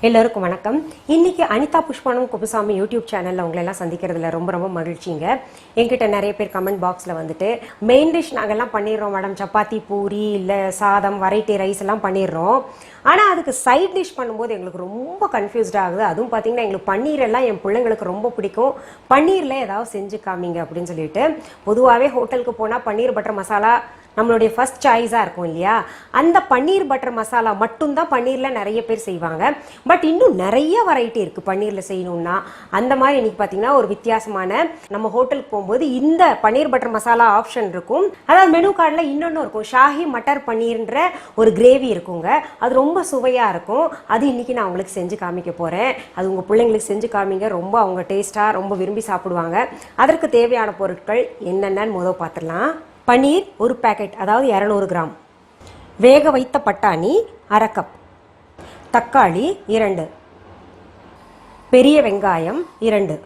எல்லோருக்கும் வணக்கம். இன்னைக்கு அனிதா புஷ்பனம் குப்புசாமி யூடியூப் சேனல்ல உங்களை எல்லாம் சந்திக்கிறதுல ரொம்ப மகிழ்ச்சிங்க. என்கிட்ட நிறைய பேர் கமெண்ட் பாக்ஸ்ல வந்துட்டு மெயின் டிஷ் நாங்கெல்லாம் பண்ணிடுறோம் மேடம், சப்பாத்தி பூரி இல்லை சாதம் வெரைட்டி ரைஸ் எல்லாம் பண்ணிடுறோம், ஆனால் அதுக்கு சைட் டிஷ் பண்ணும்போது எங்களுக்கு ரொம்ப கன்ஃபியூஸ்ட் ஆகுது. அதுவும் பார்த்தீங்கன்னா எங்களுக்கு பன்னீர் எல்லாம் என் பிள்ளைங்களுக்கு ரொம்ப பிடிக்கும், பன்னீரில் ஏதாவது செஞ்சு காமிங்க அப்படின்னு சொல்லிட்டு. பொதுவாகவே ஹோட்டலுக்கு போனால் பன்னீர் பட்டர் மசாலா நம்மளுடைய ஃபர்ஸ்ட் சாய்ஸாக இருக்கும் இல்லையா. அந்த பன்னீர் பட்டர் மசாலா மட்டும்தான் பன்னீரில் நிறைய பேர் செய்வாங்க. பட் இன்னும் நிறைய வெரைட்டி இருக்குது பன்னீரில் செய்யணும்னா. அந்த மாதிரி இன்னைக்கு பார்த்தீங்கன்னா ஒரு வித்தியாசமான, நம்ம ஹோட்டலுக்கு போகும்போது இந்த பன்னீர் பட்டர் மசாலா ஆப்ஷன் இருக்கும். அதாவது மெனு கார்டில் இன்னொன்று இருக்கும், ஷாஹி மட்டர் பன்னீர்ன்ற ஒரு கிரேவி இருக்குங்க. அது ரொம்ப சுவையாக இருக்கும். அது இன்னைக்கு நான் உங்களுக்கு செஞ்சு காமிக்க போகிறேன். அது உங்கள் பிள்ளைங்களுக்கு செஞ்சு காமிங்க, ரொம்ப அவங்க டேஸ்ட்டாக ரொம்ப விரும்பி சாப்பிடுவாங்க. அதற்கு தேவையான பொருட்கள் என்னென்னு முதல் பார்த்துடலாம். பன்னீர் ஒரு பேக்கெட், அதாவது 200 கிராம். வேக வைத்த பட்டாணி அரை கப். தக்காளி 2. பெரிய வெங்காயம் 2.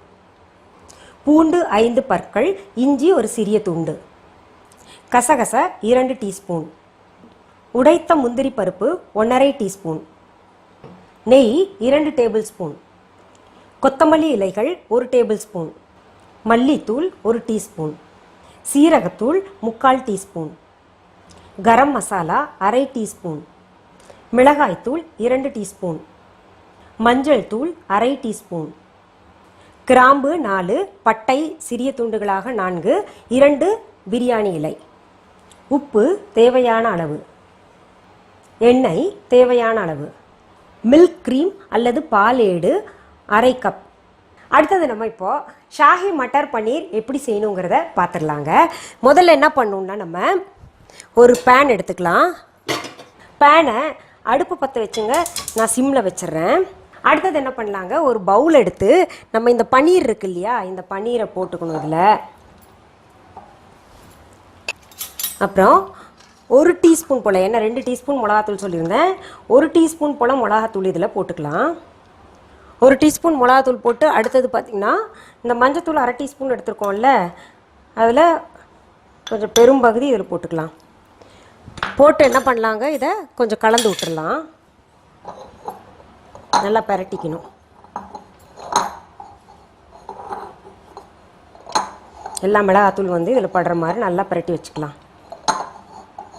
பூண்டு 5 பற்கள். இஞ்சி ஒரு சிறிய துண்டு. கசகச 2 டீஸ்பூன். உடைத்த முந்திரி பருப்பு 1½ டீஸ்பூன். நெய் 2 டேபிள் ஸ்பூன். கொத்தமல்லி இலைகள் 1 டேபிள் ஸ்பூன். மல்லித்தூள் 1 டீஸ்பூன். சீரகத்தூள் 3/4 டீஸ்பூன். கரம் மசாலா அரை டீஸ்பூன். மிளகாய்த்தூள் 2 டீஸ்பூன். மஞ்சள் தூள் அரை டீஸ்பூன். கிராம்பு 4, பட்டை சிறிய துண்டுகளாக 4, 2 பிரியாணி இலை. உப்பு தேவையான அளவு. எண்ணெய் தேவையான அளவு. மில்க் க்ரீம் அல்லது பாலேடு அரை கப். அடுத்தது நம்ம இப்போ ஷாஹி மட்டர் பன்னீர் எப்படி செய்யணுங்கிறத பார்த்துடலாங்க. முதல்ல என்ன பண்ணணும்னா, நம்ம ஒரு பேன் எடுத்துக்கலாம். பேனை அடுப்பு பற்ற வச்சுங்க, நான் சிம்மில் வச்சிடுறேன். அடுத்தது என்ன பண்ணலாங்க, ஒரு பவுல் எடுத்து நம்ம இந்த பன்னீர் இருக்கு இல்லையா, இந்த பன்னீரை போட்டுக்கணும் இதில். அப்புறம் 1 டீஸ்பூன் போல், என்ன 2 டீஸ்பூன் மிளகாத்தூள் சொல்லியிருந்தேன், 1 டீஸ்பூன் போல் மிளகாத்தூள் இதில் போட்டுக்கலாம். 1 டீஸ்பூன் மிளகாத்தூள் போட்டு, அடுத்தது பார்த்திங்கன்னா இந்த மஞ்சத்தூள் அரை டீஸ்பூன் எடுத்துருக்கோம்ல, அதில் கொஞ்சம் பெரும்பகுதி இதில் போட்டுக்கலாம். போட்டு என்ன பண்ணலாங்க, இதை கொஞ்சம் கலந்து விட்டுடலாம். நல்லா பரட்டிக்கணும். எல்லா மிளகாத்தூள் வந்து இதில் படுற மாதிரி நல்லா பரட்டி வச்சுக்கலாம்.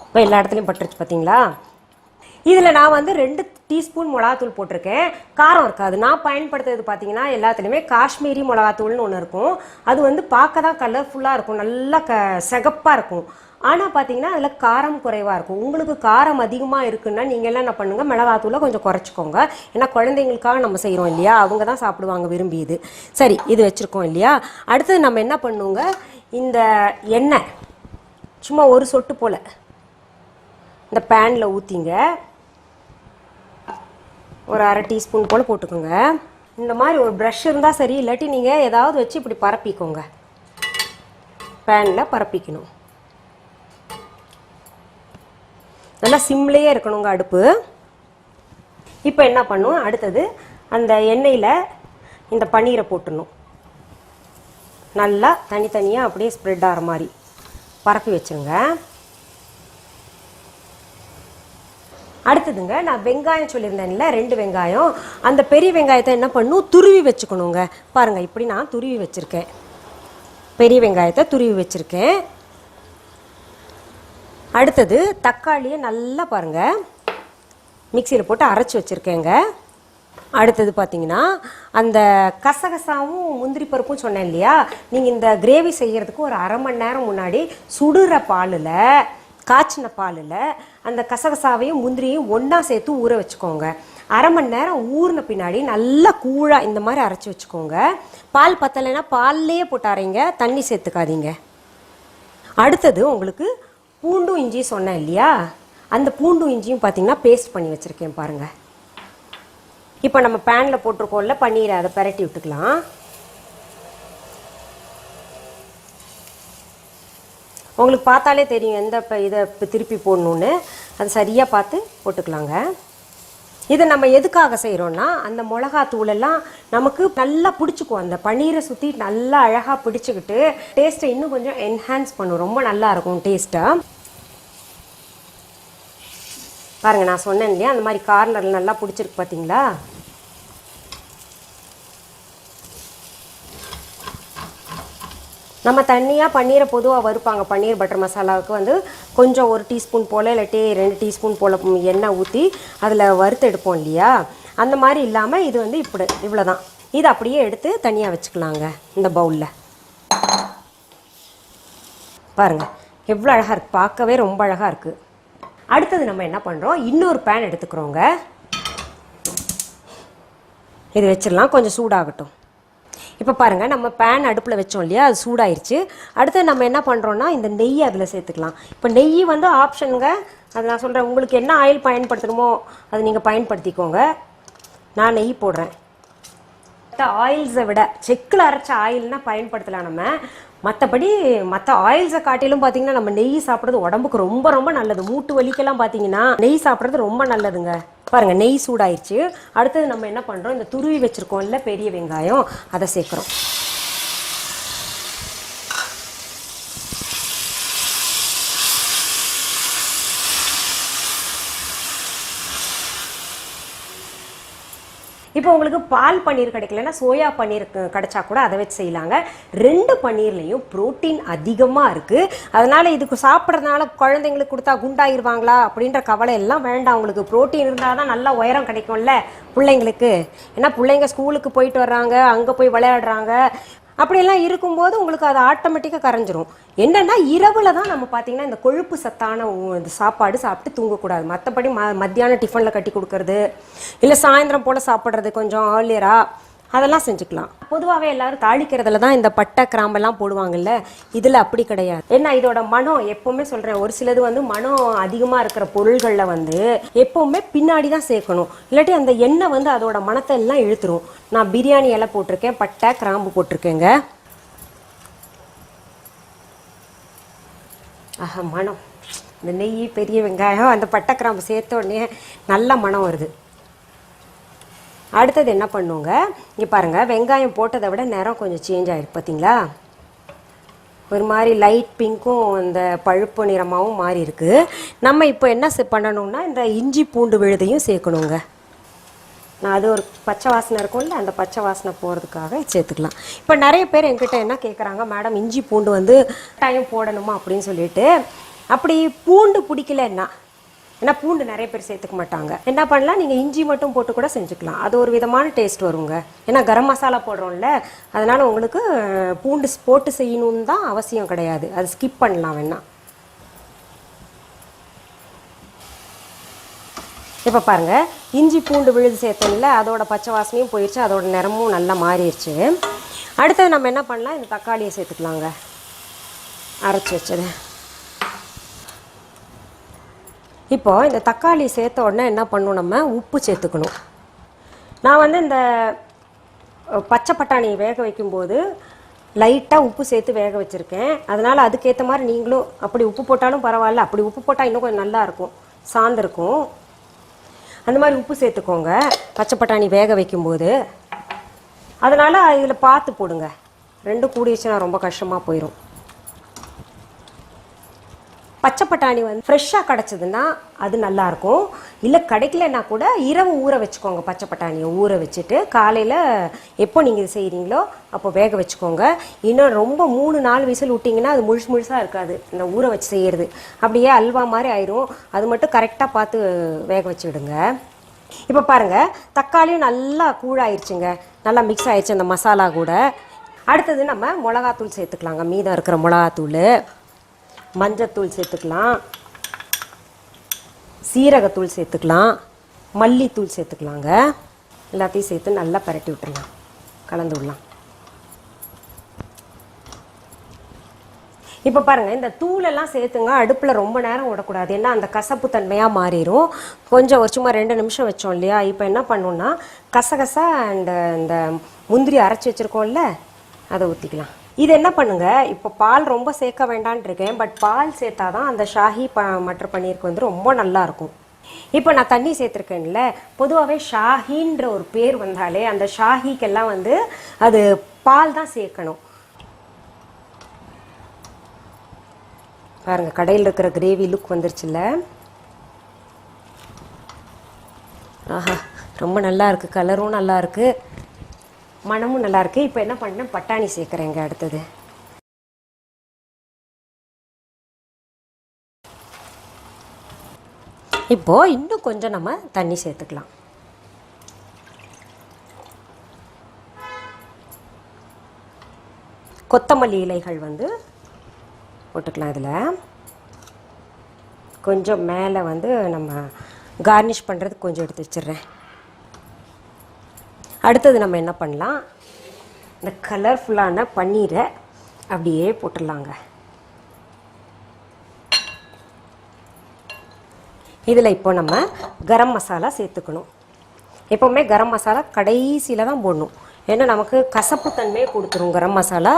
இப்போ எல்லா இடத்துலையும் பட்டுருச்சு பார்த்தீங்களா. இதில் நான் வந்து 2 டீஸ்பூன் மிளகாத்தூள் போட்டிருக்கேன். காரம் இருக்காது. நான் பயன்படுத்துறது பார்த்தீங்கன்னா எல்லாத்துலேயுமே காஷ்மீரி மிளகாத்தூள்னு ஒன்று இருக்கும். அது வந்து பார்க்க தான் கலர்ஃபுல்லாக இருக்கும், நல்லா சிகப்பாக இருக்கும். ஆனால் பார்த்தீங்கன்னா அதில் காரம் குறைவாக இருக்கும். உங்களுக்கு காரம் அதிகமாக இருக்குன்னா நீங்கள் எல்லாம் என்ன பண்ணுங்கள், மிளகாத்தூளை கொஞ்சம் குறைச்சிக்கோங்க. ஏன்னா குழந்தைங்களுக்காக நம்ம செய்கிறோம் இல்லையா, அவங்க தான் சாப்பிடுவாங்க விரும்பி. இது சரி, இது வச்சுருக்கோம் இல்லையா. அடுத்தது நம்ம என்ன பண்ணுங்க, இந்த எண்ணெய் சும்மா ஒரு சொட்டு போல் இந்த பேனில் ஊற்றிங்க. ஒரு அரை டீஸ்பூன் போல் போட்டுக்கோங்க. இந்த மாதிரி ஒரு ப்ரஷ் இருந்தால் சரி, இல்லாட்டி நீங்கள் ஏதாவது வச்சு இப்படி பரப்பிக்கோங்க. பேனில் பரப்பிக்கணும். நல்லா சிம்லேயே இருக்கணுங்க அடுப்பு. இப்போ என்ன பண்ணும், அடுத்தது அந்த எண்ணெயில் இந்த பன்னீரை போட்டுடணும். நல்லா தனித்தனியாக அப்படியே ஸ்ப்ரெட் ஆகிற மாதிரி பரப்பி வச்சுருங்க. அடுத்ததுங்க, நான் வெங்காயம் சொல்லியிருந்தேன்ல, 2 வெங்காயம். அந்த பெரிய வெங்காயத்தை என்ன பண்ணும், துருவி வச்சுக்கணுங்க. பாருங்கள், இப்படி நான் துருவி வச்சுருக்கேன். பெரிய வெங்காயத்தை துருவி வச்சுருக்கேன். அடுத்தது தக்காளியை நல்லா பாருங்கள் மிக்சியில் போட்டு அரைச்சி வச்சுருக்கேங்க. அடுத்தது பார்த்தீங்கன்னா அந்த கசகசாவும் முந்திரி பருப்பும் சொன்னேன் இல்லையா, நீங்கள் இந்த கிரேவி செய்கிறதுக்கு ஒரு அரை மணி நேரம் முன்னாடி சுடுற பாலில், காய்ச்சின பாலில் அந்த கசகசாவையும் முந்திரியும் ஒன்றா சேர்த்து ஊற வச்சுக்கோங்க. அரை மணி நேரம் ஊறின பின்னாடி நல்லா கூழாக இந்த மாதிரி அரைச்சி வச்சுக்கோங்க. பால் பத்தலைன்னா பால்லையே போட்டு அரைங்க, தண்ணி சேர்த்துக்காதீங்க. அடுத்தது உங்களுக்கு பூண்டும் இஞ்சி சொன்னேன் இல்லையா, அந்த பூண்டும் இஞ்சியும் பார்த்தீங்கன்னா பேஸ்ட் பண்ணி வச்சுருக்கேன் பாருங்கள். இப்போ நம்ம பேனில் போட்டிருக்கோம்ல பன்னீரை, அதை பரட்டி விட்டுக்கலாம். உங்களுக்கு பார்த்தாலே தெரியும் எந்த இதை திருப்பி போடணுன்னு, அது சரியாக பார்த்து போட்டுக்கலாங்க. இதை நம்ம எதுக்காக செய்கிறோன்னா, அந்த மிளகாத்தூளெல்லாம் நமக்கு நல்லா பிடிச்சிக்கும். அந்த பன்னீரை சுற்றி நல்லா அழகாக பிடிச்சிக்கிட்டு டேஸ்ட்டை இன்னும் கொஞ்சம் என்ஹான்ஸ் பண்ணும். ரொம்ப நல்லா இருக்கும் டேஸ்ட்டாக. பாருங்கள், நான் சொன்னேன் இல்லையா, அந்த மாதிரி கார்னரில் நல்லா பிடிச்சிருக்கு பார்த்தீங்களா. நம்ம தனியாக பன்னீரை பொதுவாக வறுப்பாங்க. பன்னீர் பட்டர் மசாலாவுக்கு வந்து கொஞ்சம் 1 டீஸ்பூன் போல் இல்லாட்டி 2 டீஸ்பூன் போல் எண்ணெய் ஊற்றி அதில் வறுத்து எடுப்போம் இல்லையா, அந்த மாதிரி இல்லாமல் இது வந்து இவ்வளோ தான். இதை அப்படியே எடுத்து தனியாக வச்சுக்கலாங்க இந்த பவுலில். பாருங்கள் எவ்வளோ அழகாக இருக்குது, பார்க்கவே ரொம்ப அழகாக இருக்குது. அடுத்தது நம்ம என்ன பண்ணுறோம், இன்னொரு பேன் எடுத்துக்கிறோங்க. இது வச்சிடலாம், கொஞ்சம் சூடாகட்டும். இப்போ பாருங்கள் நம்ம பேன் அடுப்பில் வச்சோம் இல்லையா, அது சூடாயிருச்சு. அடுத்து நம்ம என்ன பண்ணுறோன்னா இந்த நெய் அதில் சேர்த்துக்கலாம். இப்போ நெய் வந்து ஆப்ஷனுங்க, அது நான் சொல்கிறேன். உங்களுக்கு என்ன ஆயில் பயன்படுத்தணுமோ அது நீங்கள் பயன்படுத்திக்கோங்க. நான் நெய் போடுறேன். ஆயில்ஸை விட செக்கில் அரைச்ச ஆயில்னால் பயன்படுத்தலாம் நம்ம. மற்றபடி மற்ற ஆயில்ஸை காட்டிலும் பார்த்தீங்கன்னா நம்ம நெய் சாப்பிட்றது உடம்புக்கு ரொம்ப ரொம்ப நல்லது. மூட்டு வலிக்கெல்லாம் பார்த்தீங்கன்னா நெய் சாப்பிட்றது ரொம்ப நல்லதுங்க. பாருங்கள் நெய் சூடாயிடுச்சு. அடுத்தது நம்ம என்ன பண்ணுறோம், இந்த துருவி வச்சுருக்கோம்ல பெரிய வெங்காயம், அதை சேர்க்குறோம். இப்போ உங்களுக்கு பால் பன்னீர் கிடைக்கலன்னா சோயா பன்னீர் கிடைச்சா கூட அதை வச்சு செய்யலாங்க. 2 பன்னீர்லேயும் ப்ரோட்டீன் அதிகமாக இருக்குது. அதனால் இதுக்கு சாப்பிட்றதுனால குழந்தைங்களுக்கு கொடுத்தா குண்டாயிருவாங்களா அப்படின்ற கவலை எல்லாம் வேண்டாம். உங்களுக்கு ப்ரோட்டீன் இருந்தால் தான் நல்லா உயரம் கிடைக்கும்ல பிள்ளைங்களுக்கு. ஏன்னா பிள்ளைங்க ஸ்கூலுக்கு போயிட்டு வர்றாங்க, அங்கே போய் விளையாடுறாங்க. அப்படியெல்லாம் இருக்கும்போது உங்களுக்கு அது ஆட்டோமேட்டிக்காக கரைஞ்சிரும். என்னென்னா இரவில் தான் நம்ம பார்த்திங்கன்னா இந்த கொழுப்பு சத்தான சாப்பாடு சாப்பிட்டு தூங்கக்கூடாது. மற்றபடி மத்தியானம் டிஃபனில் கட்டி கொடுக்கறது, இல்லை சாயந்தரம் போல் சாப்பிட்றது கொஞ்சம் ஏர்லியராக, அதெல்லாம் செஞ்சுக்கலாம். பொதுவாகவே எல்லாரும் தாளிக்கிறதுல தான் இந்த பட்டை கிராம்பெல்லாம் போடுவாங்கல்ல, இதில் அப்படி கிடையாது. ஏன்னா இதோட மனம், எப்போவுமே சொல்கிறேன், ஒரு சிலது வந்து மனம் அதிகமாக இருக்கிற பொருள்களில் வந்து எப்போவுமே பின்னாடி தான் சேர்க்கணும். இல்லாட்டி அந்த எண்ணெய் வந்து அதோட மனத்தை எல்லாம் இழுத்துரும். நான் பிரியாணி இலை போட்டிருக்கேன், பட்டை கிராம்பு போட்டிருக்கேங்க. ஆஹா மனம், இந்த நெய் பெரிய வெங்காயம் அந்த பட்டை கிராம்பு சேர்த்த உடனே நல்ல மனம் வருது. அடுத்தது என்ன பண்ணுங்க, இங்கே பாருங்கள் வெங்காயம் போட்டதை விட நிறம் கொஞ்சம் சேஞ்ச் ஆகிருக்கு பார்த்தீங்களா. ஒரு மாதிரி லைட் பிங்க்கும் இந்த பழுப்பு நிறமாகவும் மாறி இருக்குது. நம்ம இப்போ என்ன பண்ணணும்னா இந்த இஞ்சி பூண்டு விழுதையும் சேர்க்கணுங்க. நான் அது ஒரு பச்சை வாசனை இருக்கும்ல, அந்த பச்சை வாசனை போகிறதுக்காக சேர்த்துக்கலாம். இப்போ நிறைய பேர் என்கிட்ட என்ன கேட்குறாங்க, மேடம் இஞ்சி பூண்டு வந்து டைம் போடணுமா அப்படின்னு சொல்லிட்டு. அப்படி பூண்டு பிடிக்கலன்னா, ஏன்னா பூண்டு நிறைய பேர் சேர்த்துக்க மாட்டாங்க, என்ன பண்ணலாம், நீங்கள் இஞ்சி மட்டும் போட்டு கூட செஞ்சுக்கலாம். அது ஒரு விதமான டேஸ்ட் வருங்க. ஏன்னா கரம் மசாலா போடுறோம்ல, அதனால் உங்களுக்கு பூண்டு போட்டு செய்யணுன்னு தான் அவசியம் கிடையாது. அது ஸ்கிப் பண்ணலாம் வேணா. இப்போ பாருங்கள் இஞ்சி பூண்டு விழுது சேர்த்தோம்ல, அதோட பச்சை வாசனையும் போயிடுச்சு, அதோட நிறமும் நல்லா மாறிடுச்சு. அடுத்தது நம்ம என்ன பண்ணலாம், இந்த தக்காளியை சேர்த்துக்கலாங்க, அரைச்சி வச்சது. இப்போ இந்த தக்காளி சேர்த்த உடனே என்ன பண்ணணும், நம்ம உப்பு சேர்த்துக்கணும். நான் வந்து இந்த பச்சை பட்டாணி வேக வைக்கும்போது லைட்டாக உப்பு சேர்த்து வேக வச்சுருக்கேன். அதனால் அதுக்கேற்ற மாதிரி நீங்களும் அப்படி உப்பு போட்டாலும் பரவாயில்ல, அப்படி உப்பு போட்டால் இன்னும் கொஞ்சம் நல்லாயிருக்கும், சார்ந்திருக்கும். அந்த மாதிரி உப்பு சேர்த்துக்கோங்க பச்சை பட்டாணி வேக வைக்கும்போது. அதனால் இதில் பார்த்து போடுங்க, ரெண்டும் கூடிடுச்சுன்னா ரொம்ப கஷ்டமாக போயிடும். பச்சை பட்டாணி வந்து ஃப்ரெஷ்ஷாக கிடச்சதுன்னா அது நல்லாயிருக்கும். இல்லை கிடைக்கலன்னா கூட இரவு ஊற வச்சுக்கோங்க. பச்சை பட்டாணியை ஊற வச்சுட்டு காலையில் எப்போ நீங்கள் இது செய்கிறீங்களோ அப்போ வேக வச்சுக்கோங்க. இன்னும் ரொம்ப 3-4 விசில் விட்டிங்கன்னா அது முழுசாக இருக்காது, இந்த ஊற வச்சு செய்கிறது அப்படியே அல்வா மாதிரி ஆயிரும். அது மட்டும் கரெக்டாக பார்த்து வேக வச்சு விடுங்க. இப்போ பாருங்கள் தக்காளியும் நல்லா கூழாயிருச்சுங்க, நல்லா மிக்ஸ் ஆயிடுச்சு அந்த மசாலா கூட. அடுத்தது நம்ம மிளகாத்தூள் சேர்த்துக்கலாங்க. மீதம் இருக்கிற மிளகாத்தூள், மஞ்சத்தூள் சேர்த்துக்கலாம், சீரகத்தூள் சேர்த்துக்கலாம், மல்லித்தூள் சேர்த்துக்கலாங்க. எல்லாத்தையும் சேர்த்து நல்லா பரட்டி விட்டுடலாம், கலந்து விடலாம். இப்போ பாருங்கள் இந்த தூளெல்லாம் சேர்த்துங்க, அடுப்பில் ரொம்ப நேரம் விடக்கூடாது, ஏன்னா அந்த கசப்பு தன்மையாக மாறிடும். கொஞ்சம் சும்மா 2 நிமிஷம் வச்சோம் இல்லையா. இப்போ என்ன பண்ணணுன்னா கசகசா அண்ட் இந்த முந்திரி அரைச்சி வச்சுருக்கோம்ல, அதை ஊற்றிக்கலாம். இது என்ன பண்ணுங்க, இப்போ பால் ரொம்ப சேர்க்க வேண்டான்னு இருக்கேன், பட் பால் சேர்த்தா தான் அந்த ஷாஹி மட்டர் பன்னீருக்கு வந்து ரொம்ப நல்லாயிருக்கும். இப்போ நான் தண்ணி சேர்த்துருக்கேன்ல, பொதுவாகவே ஷாஹின்ற ஒரு பேர் வந்தாலே அந்த ஷாஹிக்கெல்லாம் வந்து அது பால் தான் சேர்க்கணும். பாருங்கள் கடையில் இருக்கிற கிரேவி லுக் வந்துருச்சுல்ல. ஆஹா ரொம்ப நல்லா இருக்குது, கலரும் நல்லா இருக்குது, மனமும் நல்லா இருக்குது. இப்போ என்ன பண்ணேன், பட்டாணி சேர்க்குறேங்க அடுத்தது. இப்போது இன்னும் கொஞ்சம் நம்ம தண்ணி சேர்த்துக்கலாம். கொத்தமல்லி இலைகள் வந்து போட்டுக்கலாம். இதில் கொஞ்சம் மேலே வந்து நம்ம கார்னிஷ் பண்ணுறதுக்கு கொஞ்சம் எடுத்து வச்சிடுறேன். அடுத்தது நம்ம என்ன பண்ணலாம், இந்த கலர்ஃபுல்லான பன்னீரை அப்படியே போட்டுடலாங்க. இதில் இப்போ நம்ம கரம் மசாலா சேர்த்துக்கணும். எப்போவுமே கரம் மசாலா கடைசியில் தான் போடணும், ஏன்னா நமக்கு கசப்பு தன்மையை கொடுத்துரும் கரம் மசாலா.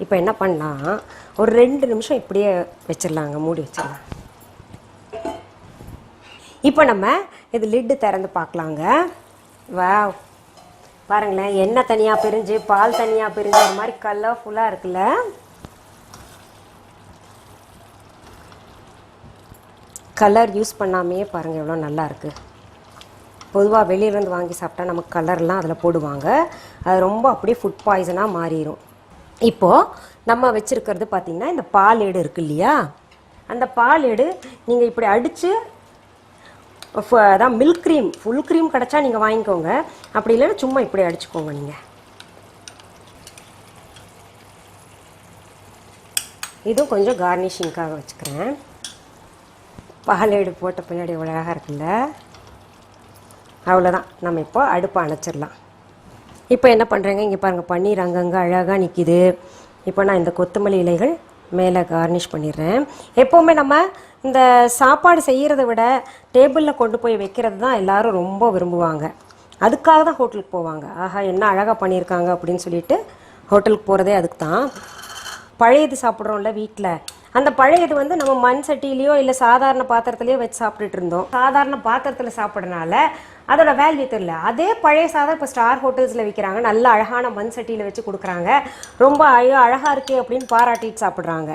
இப்போ என்ன பண்ணலாம், ஒரு 2 நிமிஷம் இப்படியே வச்சிடலாங்க, மூடி வச்சிடலாம். இப்போ நம்ம இது லிட்டு திறந்து பார்க்கலாங்க. வாவ், பாருங்களேன், எண்ணெய் தனியாக பிரிஞ்சு பால் தனியாக பிரிஞ்சு ஒரு மாதிரி கலர்ஃபுல்லாக இருக்குல்ல. கலர் யூஸ் பண்ணாமையே பாருங்கள் எவ்வளோ நல்லா இருக்குது. பொதுவாக வெளியிலேருந்து வாங்கி சாப்பிட்டா நமக்கு கலர்லாம் அதில் போடுவாங்க, அது ரொம்ப அப்படியே ஃபுட் பாய்சனாக மாறிடும். இப்போது நம்ம வச்சுருக்கிறது பார்த்திங்கன்னா இந்த பால் ஏடு இருக்குது இல்லையா, அந்த பால் ஏடு நீங்கள் இப்படி அடித்து, அதான் மில்க் க்ரீம், ஃபுல் க்ரீம் கிடச்சா நீங்கள் வாங்கிக்கோங்க, அப்படி இல்லைன்னா சும்மா இப்படி அடிச்சுக்கோங்க. நீங்கள் இதுவும் கொஞ்சம் கார்னிஷிங்காக வச்சுக்கிறேன். பால் ஏடு போட்ட பின்னாடி இவ்வளோ அழகாக இருக்குல்ல. அவ்வளோதான், நம்ம இப்போ அடுப்பை அணைச்சிடலாம். இப்போ என்ன பண்ணுறேங்க, இங்கே பாருங்கள் பன்னீர் அங்கங்கே அழகாக நிற்கிது. இப்போ நான் இந்த கொத்தமல்லி இலைகள் மேலே கார்னிஷ் பண்ணிடுறேன். எப்போவுமே நம்ம இந்த சாப்பாடு செய்கிறத விட டேபிளில் கொண்டு போய் வைக்கிறது தான் எல்லோரும் ரொம்ப விரும்புவாங்க. அதுக்காக தான் ஹோட்டலுக்கு போவாங்க. ஆஹா என்ன அழகாக பண்ணியிருக்காங்க அப்படின்னு சொல்லிட்டு ஹோட்டலுக்கு போகிறதே அதுக்கு தான். பழையது சாப்பிட்றோம்ல வீட்டில், அந்த பழையது வந்து நம்ம மண் சட்டியிலையோ இல்லை சாதாரண பாத்திரத்துலையோ வச்சு சாப்பிட்டுட்டு இருந்தோம். சாதாரண பாத்திரத்தில் சாப்பிட்றதுனால அதோட வேல்யூ தெரியல. அதே பழைய சாதம் இப்போ ஸ்டார் ஹோட்டல்ஸில் விற்கிறாங்க, நல்ல அழகான மண் சட்டியில் வச்சு கொடுக்குறாங்க, ரொம்ப அழகாக இருக்கே அப்படின்னு பாராட்டிட்டு சாப்பிட்றாங்க.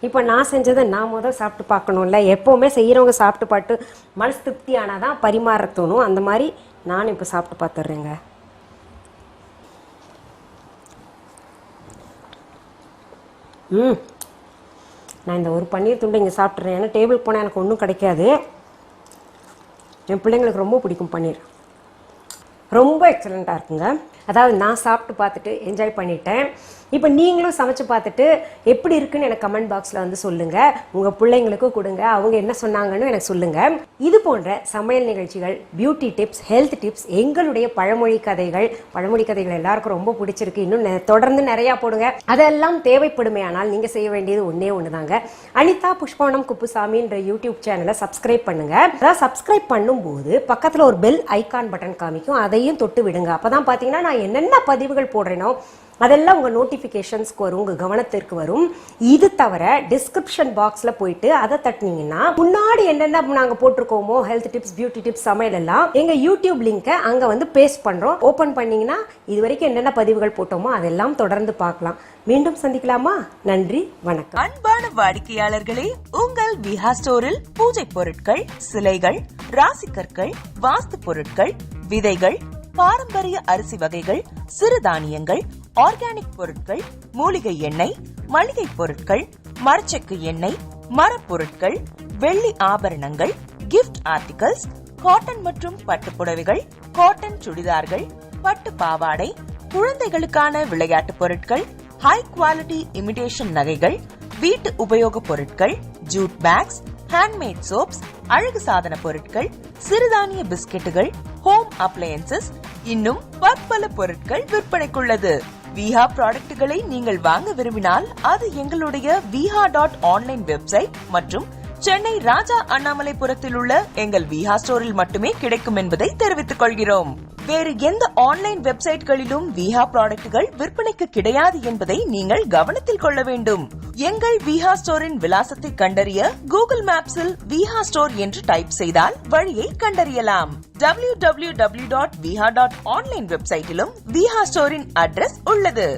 இப்போ நான் செஞ்சதை நான் முதல் சாப்பிட்டு பார்க்கணும்ல. எப்போவுமே செய்கிறவங்க சாப்பிட்டு பாட்டு மனசு திருப்தி ஆனால் தான் பரிமாற தோணும். அந்த மாதிரி நானும் இப்போ சாப்பிட்டு பார்த்துட்றேங்க. நான் இந்த ஒரு பன்னீர் துண்டை இங்கே சாப்பிட்றேன், ஏன்னா டேபிள் போனால் எனக்கு ஒன்றும் கிடைக்காது. என் பிள்ளைங்களுக்கு ரொம்ப பிடிக்கும் பன்னீர், ரொம்ப எக்ஸலண்ட்டாக இருக்குங்க. அதாவது நான் சாப்பிட்டு பார்த்துட்டு என்ஜாய் பண்ணிட்டேன். இப்போ நீங்களும் சமைச்சு பார்த்துட்டு எப்படி இருக்குன்னு எனக்கு கமெண்ட் பாக்ஸில் வந்து சொல்லுங்கள். உங்கள் பிள்ளைங்களுக்கும் கொடுங்க, அவங்க என்ன சொன்னாங்கன்னு எனக்கு சொல்லுங்கள். இது போன்ற சமையல் நிகழ்ச்சிகள், பியூட்டி டிப்ஸ், ஹெல்த் டிப்ஸ், எங்களுடைய பழமொழி கதைகள் எல்லாருக்கும் ரொம்ப பிடிச்சிருக்கு. இன்னும் தொடர்ந்து நிறையா போடுங்க. அதெல்லாம் தேவைப்படுமே. ஆனால் நீங்கள் செய்ய வேண்டியது ஒன்று தாங்க, அனிதா புஷ்பவனம் குப்புசாமின்ற யூடியூப் சேனலை சப்ஸ்கிரைப் பண்ணுங்க. அதாவது சப்ஸ்கிரைப் பண்ணும்போது பக்கத்தில் ஒரு பெல் ஐகான் பட்டன் காமிக்கும், அதையும் தொட்டு விடுங்க. அப்போ தான் பார்த்தீங்கன்னா நான் என்னென்ன பதிவுகள் போடுறேனோ அதெல்லாம் உங்கள் நோட்டிஃபிகேஷன்ஸ்க்கு வரும், உங்கள் கவனத்திற்கு வரும். இது தவிர டிஸ்கிரிப்ஷன் பாக்ஸில் போயிட்டு அதை தட்டினீங்கன்னா முன்னாடி என்னென்ன நாங்கள் போட்டிருக்கோமோ ஹெல்த் டிப்ஸ், பியூட்டி டிப்ஸ், சமையல் எல்லாம் எங்கள் யூடியூப் லிங்கை அங்கே வந்து பேஸ்ட் பண்ணுறோம். ஓப்பன் பண்ணிங்கன்னா இது வரைக்கும் என்னென்ன பதிவுகள் போட்டோமோ அதெல்லாம் தொடர்ந்து பார்க்கலாம். மீண்டும் சந்திக்கலாமா? நன்றி, வணக்கம். அன்பான வாடிக்கையாளர்களே, உங்கள் விஹா ஸ்டோரில் பூஜை பொருட்கள், சிலைகள், ராசிக்கற்கள், வாஸ்து பொருட்கள், விதைகள், பாரம்பரிய அரிசி வகைகள், சிறுதானியங்கள், ஆர்கானிக் பொருட்கள், மூலிகை எண்ணெய், மளிகை பொருட்கள், மரச்செக்கு எண்ணெய், மரப்பொருட்கள், வெள்ளி ஆபரணங்கள், கிஃப்ட் ஆர்டிகல்ஸ், காட்டன் மற்றும் பட்டு புடவைகள், காட்டன் சுடிதார்கள், பட்டு பாவாடை, குழந்தைகளுக்கான விளையாட்டு பொருட்கள், ஹை குவாலிட்டி இமிடேஷன் நகைகள், வீட்டு உபயோக பொருட்கள், ஜூட் பேக்ஸ், ஹேண்ட்மேட் சோப்ஸ், அழகு சாதன பொருட்கள், சிறுதானிய பிஸ்கெட்டுகள், ஹோம் அப்ளையன்சஸ், இன்னும் பற்பல பொருட்கள் விற்பனைக்குள்ளது. விஹா ப்ராடக்ட்களை நீங்கள் வாங்க விரும்பினால் அது எங்களுடைய viha.online வெப்சைட் மற்றும் சென்னை ராஜா அண்ணாமலைபுரத்தில் உள்ள எங்கள் விஹா ஸ்டோரில் மட்டுமே கிடைக்கும் என்பதை தெரிவித்துக் கொள்கிறோம். வேறு எந்த ஆன்லைன் வெப்சைட்களிலும் விஹா ப்ராடக்ட்கள் விற்பனைக்கு கிடையாது என்பதை நீங்கள் கவனத்தில் கொள்ள வேண்டும். எங்கள் விஹா ஸ்டோரின் விலாசத்தை கண்டறிய கூகுள் மேப்ஸில் விஹா ஸ்டோர் என்று டைப் செய்தால் வழியை கண்டறியலாம். www.viha.online வெப்சைட்டிலும் விஹா ஸ்டோரின் அட்ரஸ் உள்ளது.